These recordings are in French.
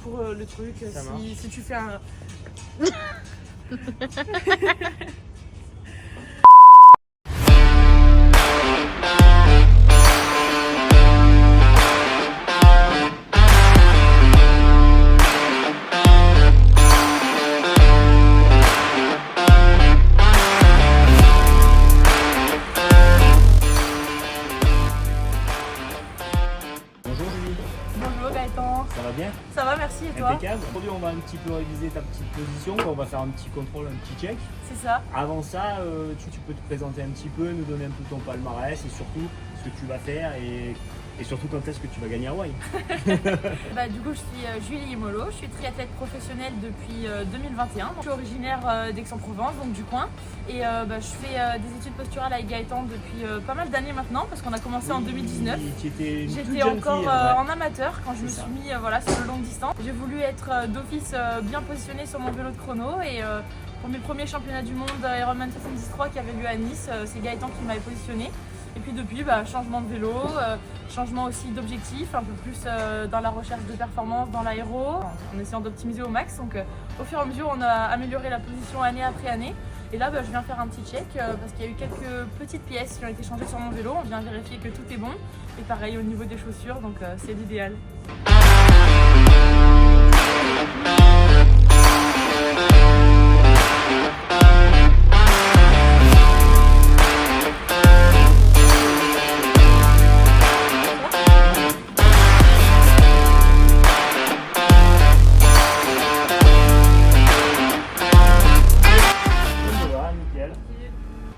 pour le truc. Si tu fais un... Bonjour Julie. Bonjour Gaëtan. Ça va bien? Ça va, merci, et toi? Impeccable. Aujourd'hui on va un petit peu réviser ta petite position, on va faire un petit contrôle, un petit check. C'est ça. Avant ça, tu peux te présenter un petit peu, nous donner un peu ton palmarès et surtout ce que tu vas faire et surtout quand est-ce que tu vas gagner Hawaï. Du coup, je suis Julie Molo, je suis triathlète professionnelle depuis 2021. Je suis originaire d'Aix-en-Provence, donc du coin. Et je fais des études posturales avec Gaëtan depuis pas mal d'années maintenant, parce qu'on a commencé en 2019. J'étais encore en amateur quand je me suis mis sur le longue distance. J'ai voulu être d'office bien positionnée sur mon vélo de chrono et pour mes premiers championnats du monde Ironman 73 qui avait lieu à Nice, c'est Gaëtan qui m'avait positionné. Et puis depuis, changement de vélo, changement aussi d'objectif, un peu plus dans la recherche de performance, dans l'aéro, en essayant d'optimiser au max. Donc au fur et à mesure, on a amélioré la position année après année. Et là, je viens faire un petit check parce qu'il y a eu quelques petites pièces qui ont été changées sur mon vélo. On vient vérifier que tout est bon. Et pareil au niveau des chaussures, donc c'est l'idéal.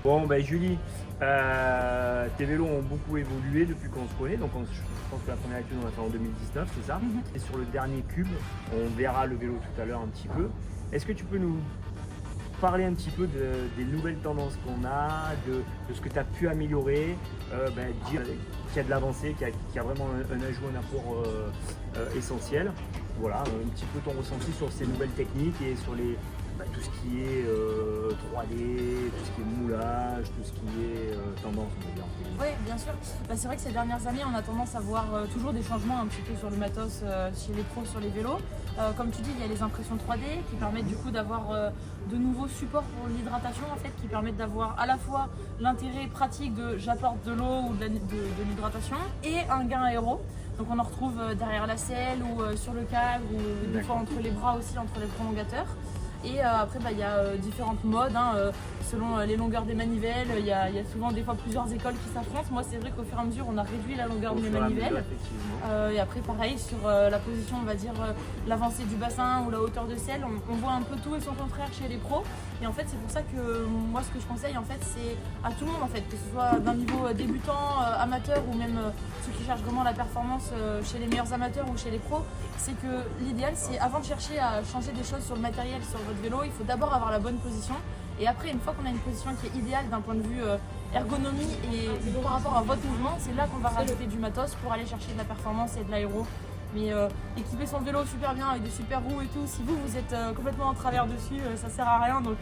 Bon Julie, tes vélos ont beaucoup évolué depuis qu'on se connaît, donc je pense que la première étude on l'a fait en 2019, c'est ça? Et sur le dernier cube, on verra le vélo tout à l'heure un petit peu. Est-ce que tu peux nous parler un petit peu des nouvelles tendances qu'on a, de ce que tu as pu améliorer, dire qu'il y a de l'avancée, qu'il y a vraiment un ajout, un apport essentiel. Voilà, un petit peu ton ressenti sur ces nouvelles techniques et sur tout ce qui est 3D, tout ce qui est moulage, tout ce qui est tendance, on va dire. Oui, bien sûr. C'est vrai que ces dernières années, on a tendance à voir toujours des changements un petit peu sur le matos chez les pros sur les vélos. Comme tu dis, il y a les impressions 3D qui permettent du coup d'avoir de nouveaux supports pour l'hydratation en fait, qui permettent d'avoir à la fois l'intérêt pratique de j'apporte de l'eau ou de l'hydratation et un gain aéro. Donc on en retrouve derrière la selle ou sur le cadre ou des fois entre les bras aussi, entre les prolongateurs. Et après, il y a différentes modes, selon les longueurs des manivelles. Il y a souvent des fois plusieurs écoles qui s'affrontent. Moi, c'est vrai qu'au fur et à mesure, on a réduit la longueur de mes manivelles. Et après, pareil, sur la position, on va dire l'avancée du bassin ou la hauteur de selle, on voit un peu tout et son contraire chez les pros. Et en fait, c'est pour ça que moi, ce que je conseille, en fait, c'est à tout le monde, en fait, que ce soit d'un niveau débutant, amateur ou même ceux qui cherchent vraiment la performance chez les meilleurs amateurs ou chez les pros, c'est que l'idéal, c'est avant de chercher à changer des choses sur le matériel, sur votre vélo, il faut d'abord avoir la bonne position. Et après, une fois qu'on a une position qui est idéale d'un point de vue ergonomie et par rapport à votre mouvement, c'est là qu'on va rajouter du matos pour aller chercher de la performance et de l'aéro. Mais équiper son vélo super bien avec des super roues et tout, si vous êtes complètement en travers dessus, ça sert à rien. Donc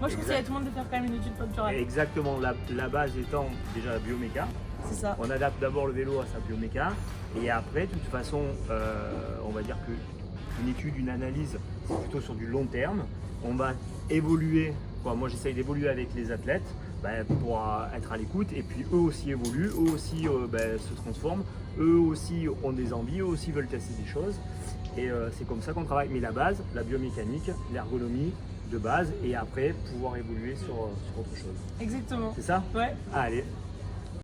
moi je conseille à tout le monde de faire quand même une étude posturale. Exactement, la base étant déjà la bioméca. C'est ça. On adapte d'abord le vélo à sa bioméca et après, de toute façon, on va dire qu'une étude, une analyse, c'est plutôt sur du long terme. On va évoluer, moi j'essaye d'évoluer avec les athlètes pour être à l'écoute et puis eux aussi évoluent, eux aussi se transforment, eux aussi ont des envies, eux aussi veulent tester des choses et c'est comme ça qu'on travaille. Mais la base, la biomécanique, l'ergonomie de base et après pouvoir évoluer sur autre chose. Exactement. C'est ça? Ouais. Allez.